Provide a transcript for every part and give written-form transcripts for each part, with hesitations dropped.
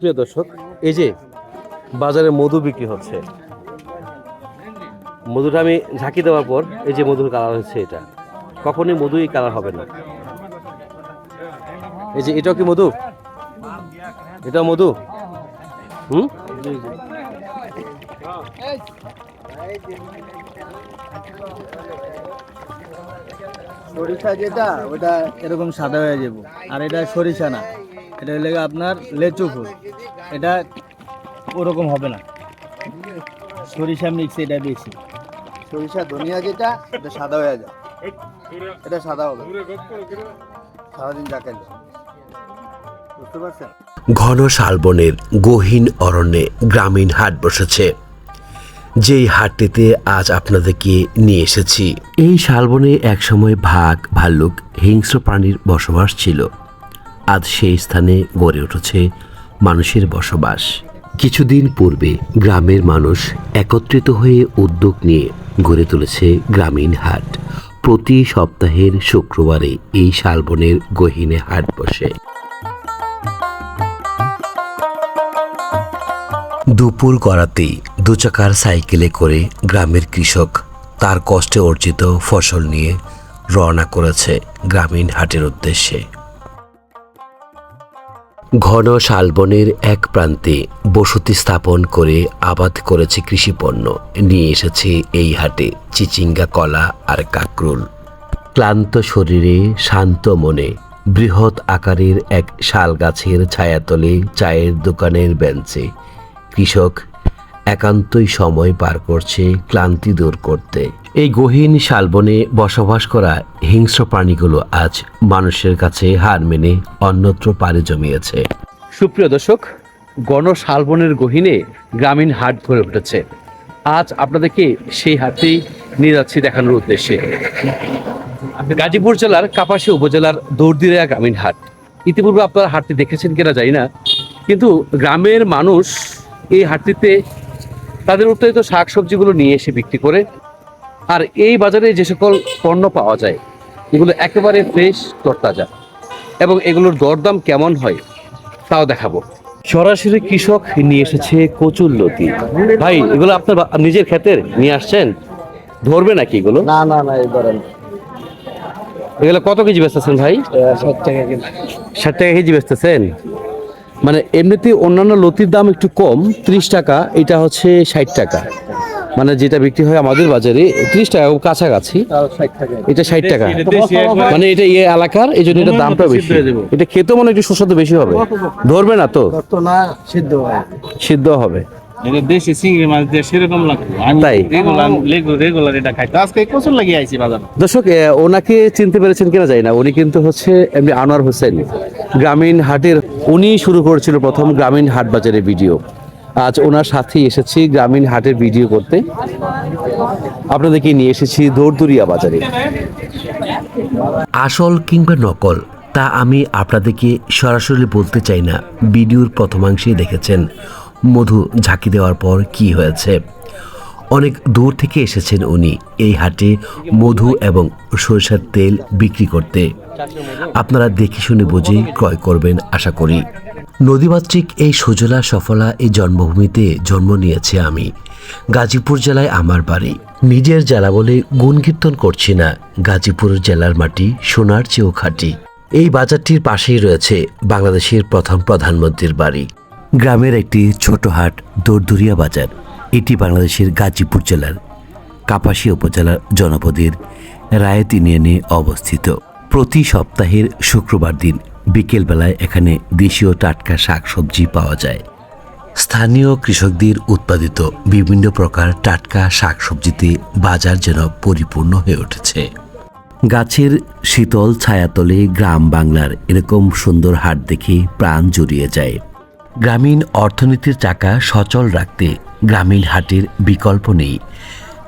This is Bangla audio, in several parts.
প্রিয় দর্শক, এই যে বাজারে মধু বিক্রি হচ্ছে, মধুটা আমি ঝাঁকি দেওয়ার পর এই যে মধুর কালার হচ্ছে, এটা কখনোই মধুই কালার হবে না। এই যে এটাও কি মধু? এটাও মধু? সরিষা যেটা ওটা এরকম সাদা হয়ে যাবো, আর এটা সরিষা না, এটা হলে আপনার লেচু ফুল। এটা ওরকম হবে না, সরিষা মিক্স এটা বেশি। সরিষা ধনিয়া যেটা এটা সাদা হয়ে যায়, এটা সাদা হবে সারাদিন যাকে, বুঝতে পারছেন? ঘন শালবনের গহীন অরণ্যে গ্রামীণ হাট বসেছে, যেই হাটটিতে আজ আপনাদেরকে নিয়ে এসেছি। এই শালবনে একসময় বাঘ, ভাল্লুক, হিংস্র প্রাণীর বসবাস ছিল। আজ সেই স্থানে গড়ে উঠেছে মানুষের বসবাস। কিছুদিন পূর্বে গ্রামের মানুষ একত্রিত হয়ে উদ্যোগ নিয়ে গড়ে তুলেছে গ্রামীণ হাট। প্রতি সপ্তাহের শুক্রবারে এই শালবনের গহীনে হাট বসে। দুপুর গড়াতেই দুচাকার সাইকেলে করে গ্রামের কৃষক তার কষ্টে অর্জিত ফসল নিয়ে রওনা করেছে গ্রামীণ হাটের উদ্দেশ্যে। ঘন শালবনের এক প্রান্তে বসতি স্থাপন করে আবাদ করেছে কৃষিপণ্য, নিয়ে এসেছে এই হাটে চিচিঙ্গা, কলা আর কাকরুল। ক্লান্ত শরীরে শান্ত মনে বৃহৎ আকারের এক শাল গাছের ছায়াতলে চায়ের দোকানের বেঞ্চে কৃষক একান্তই সময় পার করছে ক্লান্তি দূর করতে। এই গহীন শালবনে বসবাস করা হিংস্র প্রাণীগুলো আজ মানুষের কাছে হার মেনে অন্যত্র পাড়ি জমিয়েছে। সুপ্রিয় দর্শক, ঘন শালবনের গহীনে গ্রামীণ হাট গড়ে উঠেছে। আজ আপনাদেরকে সেই হাটটি নিয়ে যাচ্ছি দেখানোর উদ্দেশ্যে। গাজীপুর জেলার কাপাসিয়া উপজেলার দৌড়দিয়া গ্রামীণ হাট। ইতিপূর্বে আপনারা হাটটি দেখেছেন কিনা জানি না, কিন্তু গ্রামের মানুষ এই হাটটিতে তাদের উৎপাদিত শাক সবজিগুলো নিয়ে এসে বিক্রি করে। আর এই বাজারে যে সকল পণ্য পাওয়া যায় এগুলো একেবারে ফ্রেশ, তরতাজা, এবং এগুলোর দরদাম কেমন হয় তাও দেখাবো। সরাসরি কৃষক নিয়ে এসেছে কচুরলতি। ভাই, এগুলো আপনার নিজের ক্ষেতের নিয়ে আসছেন? ধরবে নাকি এগুলো? না না না, এই ধরেন এগুলো কত কেজি বেচতেছেন ভাই? 60 টাকা কেজি। 60 টাকা কেজি বেচতেছেন? মানে এমনিতে অন্যান্য লতির দাম একটু কম, 30 টাকা, এটা হচ্ছে 60 টাকা। মানে যেটা বিক্রি হয় আমাদের বাজারে 30 টাকা কাছাকাছি, এটা 60 টাকা। মানে এটা এই এলাকার, এই জন্য এটা দামটা বেশি। এটা খেতেও মানে একটু সুস্বাদু বেশি হবে। ধরবে না তো? না, সিদ্ধ হয়, সিদ্ধ হবে। এটা দেশি চিংড়ি মাছ দিয়ে সেরকম লাগবে। আমি তাই? রেগুলার এটা খাই। তো আজকে কচুর লাগিয়ে আইছি বাজারে। দর্শক, ওনাকে চিনতে পেরেছেন কিনা জানি না, উনি কিন্তু হচ্ছে এমনি আনোয়ার হোসেন। গ্রামীণ হাটের উনি শুরু করেছিল প্রথম গ্রামীণ হাট বাজারের ভিডিও। আজ ওনার সাথেই এসেছি গ্রামীণ হাটের ভিডিও করতে। আপনাদেরকে নিয়ে এসেছি দৌড়দুরিয়া বাজারে। আসল কিংবা নকল তা আমি আপনাদেরকে সরাসরি বলতে চাই না। ভিডিওর প্রথমাংশেই দেখেছেন মধু ঝাঁকি দেওয়ার পর কি হয়েছে। অনেক দূর থেকে এসেছেন উনি এই হাটে মধু এবং সরিষার তেল বিক্রি করতে। আপনারা দেখে শুনে বুঝে ক্রয় করবেন আশা করি। নদীমাতৃক এই সুজলা সফলা এই জন্মভূমিতে জন্ম নিয়েছি আমি। গাজীপুর জেলায় আমার বাড়ি। নিজের জেলা বলে গুণকীর্তন করছি না, গাজীপুর জেলার মাটি সোনার চেয়েও খাঁটি। এই বাজারটির পাশেই রয়েছে বাংলাদেশের প্রথম প্রধানমন্ত্রীর বাড়ি। গ্রামের একটি ছোট হাট দৌড়দুরিয়া বাজার। এটি বাংলাদেশের গাজীপুর জেলার কাপাসিয়া উপজেলার জনপদের রায়েত ইউনিয়নে অবস্থিত। প্রতি সপ্তাহের শুক্রবার দিন বিকেলবেলায় এখানে দেশীয় টাটকা শাকসবজি পাওয়া যায়। স্থানীয় কৃষকদের উৎপাদিত বিভিন্ন প্রকার টাটকা শাকসবজিতে বাজার যেন পরিপূর্ণ হয়ে উঠেছে। গাছের শীতল ছায়াতলে গ্রাম বাংলার এরকম সুন্দর হাট দেখে প্রাণ জুড়িয়ে যায়। গ্রামীণ অর্থনীতির চাকা সচল রাখতে গ্রামীণ হাটের বিকল্প নেই।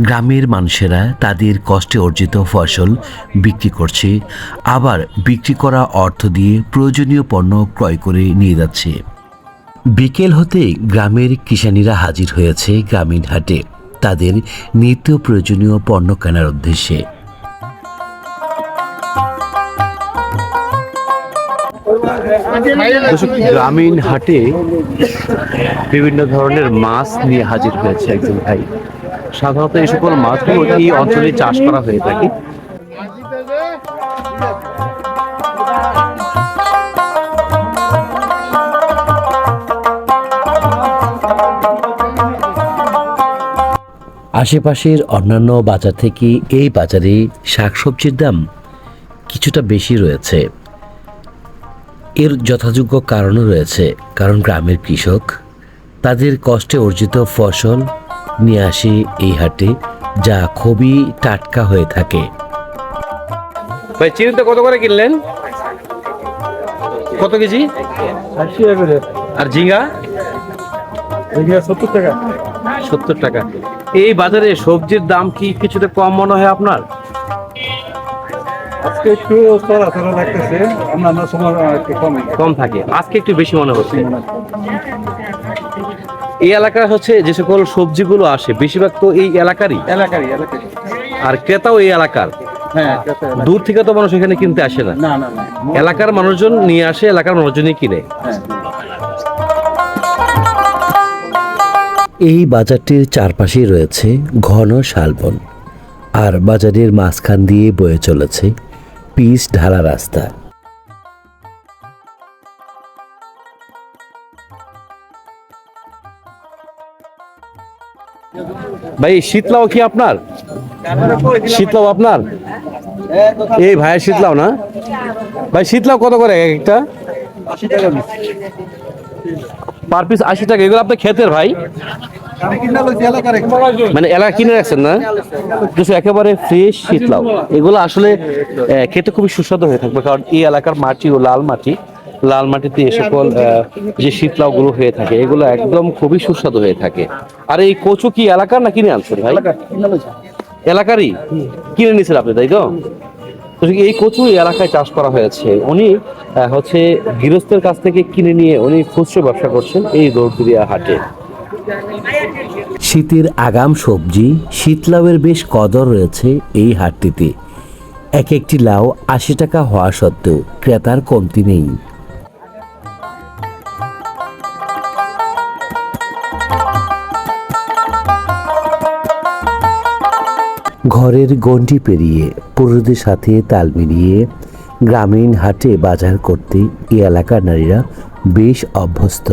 গ্রামের মানুষেরা তাদের কষ্টে অর্জিত ফসল বিক্রি করছে, আবার বিক্রি করা অর্থ দিয়ে প্রয়োজনীয় পণ্য ক্রয় করে নিয়ে যাচ্ছে। বিকেল হতে গ্রামের কিষানীরা হাজির হয়েছে গ্রামীণ হাটে তাদের নিত্য প্রয়োজনীয় পণ্য কেনার উদ্দেশ্যে। দর্শক, গ্রামীণ হাটে বিভিন্ন ধরনের মাছ নিয়ে হাজির হয়েছে একজন ভাই। সাধারণত এই সকল মাছগুলো এই অঞ্চলে চাষ করা হয়ে থাকে। আশেপাশের অন্যান্য বাজার থেকে এই বাজারে শাকসবজির দাম কিছুটা বেশি রয়েছে। এর যথাযোগ্য কারণও রয়েছে, কারণ গ্রামের কৃষক তাদের কষ্টে অর্জিত ফসল নিয়ে আসে এই হাটে, যা খুবই টাটকা হয়ে থাকে। ভাই চিনিটা কত করে কিনলেন? কত কেজি? 80 টাকা করে। আর ঝিঙ্গা? 70 টাকা। 70 টাকা। এই বাজারে সবজির দাম কি কিছুটা কম মনে হয় আপনার? আজকে একটু চড়া লাগতেছে, অন্যান্য সময় একটু কম থাকে, আজকে একটু বেশি মনে হচ্ছে। এই এলাকার হচ্ছে যে সকল সবজিগুলো আসে বেশিরভাগ তো এই এলাকারই, এলাকারই। আর ক্রেতাও এই এলাকার। হ্যাঁ, দূর থেকে তো মানুষ এখানে কিনতে আসে না, না। এলাকার মানুষজন নিয়ে আসে, এলাকার মানুষজনই কিনে। এই বাজারটির চারপাশেই রয়েছে ঘন শালবন, আর বাজারের মাঝখান দিয়ে বয়ে চলেছে পিচ ঢালা রাস্তা। ভাই শীতলাও কি আপনার? শীতলাও আপনার? এই ভাইয়ের শীতলাও না? ভাই শীতলাও কত করে এক একটা? 80 টাকা। পার পিস 80 টাকা। এগুলো আপনার ক্ষেতের ভাই? মানে এলাকা কিনে রাখছেন না? কিছু একেবারে ফ্রেশ শীতলাও। এগুলো আসলে খেতে খুবই সুস্বাদু হয়ে থাকবে, কারণ এই এলাকার মাটি ও লাল মাটিতে এ সকল যে শীতলাও গুলো হয়ে থাকে এগুলো একদম খুবই সুস্বাদু হয়ে থাকে। আর এই কচু কি এলাকার না কিনে আনছেন ভাই? এলাকারই কিনে নিয়েছেন আপনি, তাই তো? তো এই কচু এই এলাকায় চাষ করা হয়েছে। উনি হচ্ছে গৃহস্থের কাছ থেকে কিনে নিয়ে উনি খুচরো ব্যবসা করছেন এই দৌড়দিয়া হাটে। শীতের আগাম সবজি শীতলাউয়ের বেশ কদর রয়েছে এই হাটটিতে। এক একটি লাউ 80 টাকা হওয়া সত্ত্বেও ক্রেতার কমতি নেই। ঘরের গণ্ডি পেরিয়ে পুরুষদের সাথে তাল মিলিয়ে গ্রামীণ হাটে বাজার করতে এই এলাকার নারীরা বেশ অভ্যস্ত।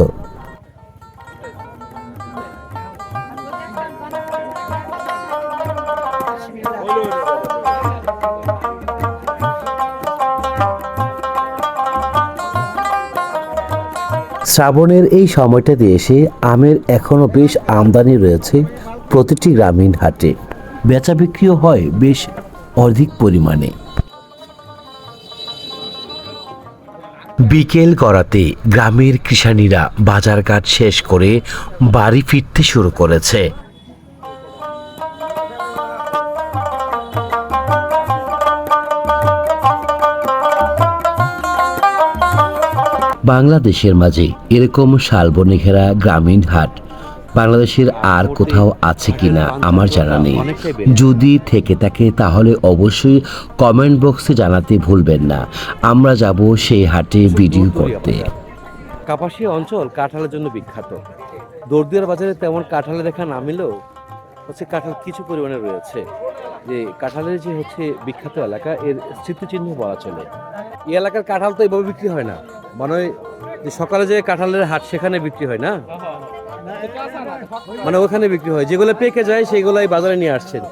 শ্রাবণের এই সময়টাতে এসে আমের এখনো বেশ আমদানি রয়েছে প্রতিটি গ্রামীণ হাটে। বেচা বিক্রিও হয় বেশ অধিক পরিমাণে। বিকেল গড়াতে গ্রামের কৃষানীরা বাজারঘাট শেষ করে বাড়ি ফিরতে শুরু করেছে। বাংলাদেশের মাঝে এরকম শালবনে ঘেরা গ্রামীণ হাট বাংলাদেশের আর কোথাও আছে কিনা আমার জানা নেই। যদি থেকে থাকে তাহলে অবশ্যই কমেন্ট বক্সে জানাতে ভুলবেন না। আমরা যাব সেই হাটে ভিডিও করতে। কাপাসিয়া অঞ্চল কাঁঠালের জন্য বিখ্যাত। দৌড়দিয়ার বাজারে তেমন কাঁঠালে দেখা না মিলেও হচ্ছে কাঁঠাল কিছু পরিমাণে রয়েছে। যে কাঁঠালের যে হচ্ছে বিখ্যাত এলাকা, এর স্মৃতিচিহ্ন বলা চলে। এই এলাকার কাঁঠাল তো এভাবে বিক্রি হয় না, মানে যে সকালে যে কাঁঠালের হাট সেখানে বিক্রি হয় না, মানে ওখানে বিক্রি হয়। যেগুলো পেকে যায় সেগুলাই বাজারে নিয়ে আসছেন।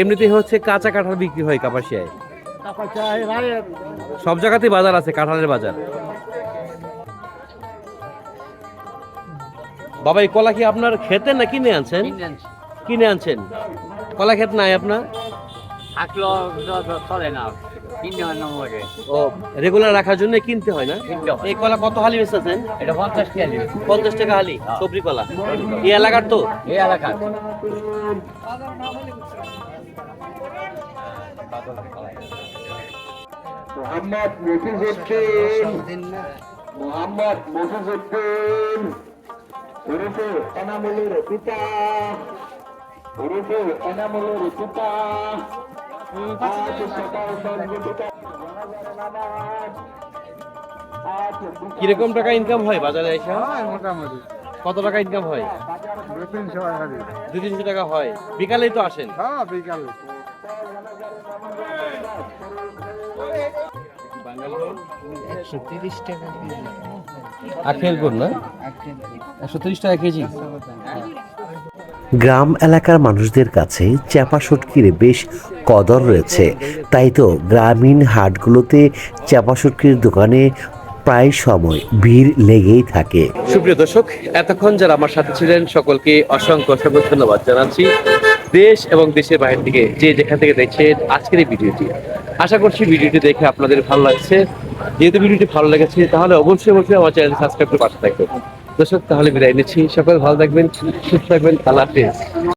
এমনিতেই হচ্ছে কাঁচা কাঁঠাল বিক্রি হয় কাপাসিয়ায়। সব জায়গাতেই বাজার আছে, কাঁঠালের বাজার। বাবা এই কলা কি আপনার খেতে না কিনে আনছেন? কিনে আনছেন। কলা ক্ষেত নাই আপনার? ও রেগুলার রাখার জন্য কিনতে হয় না? এই কলা কত হালি বেচতেছেন? এটা 50 টাকা হালি। 50 টাকা হালি সবজি কলা। এই এলাকার তো? এই এলাকার। মোহাম্মদ মফিজউদ্দিন ওরফে এনামুলের পিতা আজ সকাল সংগঠিত কিরকম টাকা ইনকাম হয় বাজারে এসে? মোটামুটি কত টাকা ইনকাম হয়? 200-300 টাকা দিই। 200-300 টাকা হয়। বিকালেই তো আসেন। হ্যাঁ বিকালে। আখের গুড় না? 130 টাকা কেজি। গ্রাম এলাকার মানুষদের কাছে চাপা শুটকির বেশ কদর রয়েছে, তাই তো গ্রামীণ হাটগুলোতে চাপা শুটকির দোকানে প্রায় সময় ভিড় লেগেই থাকে। সুপ্রিয় দর্শক, এতক্ষণ যারা আমার সাথে ছিলেন সকলকে অসংখ্য অসংখ্য ধন্যবাদ জানাচ্ছি। দেশ এবং দেশের বাইরে থেকে যে যেখান থেকে দেখছেন আজকের এই ভিডিওটি, আশা করছি ভিডিওটি দেখে আপনাদের ভালো লাগছে। যেহেতু ভিডিওটি ভালো লেগেছে তাহলে অবশ্যই আমার চ্যানেল সাবস্ক্রাইব করে পাশে থাকবেন। দর্শক, তাহলে বিদায় নিচ্ছি। সকল ভালো থাকবেন, সুস্থ থাকবেন। আল্লাহ হাফেজ।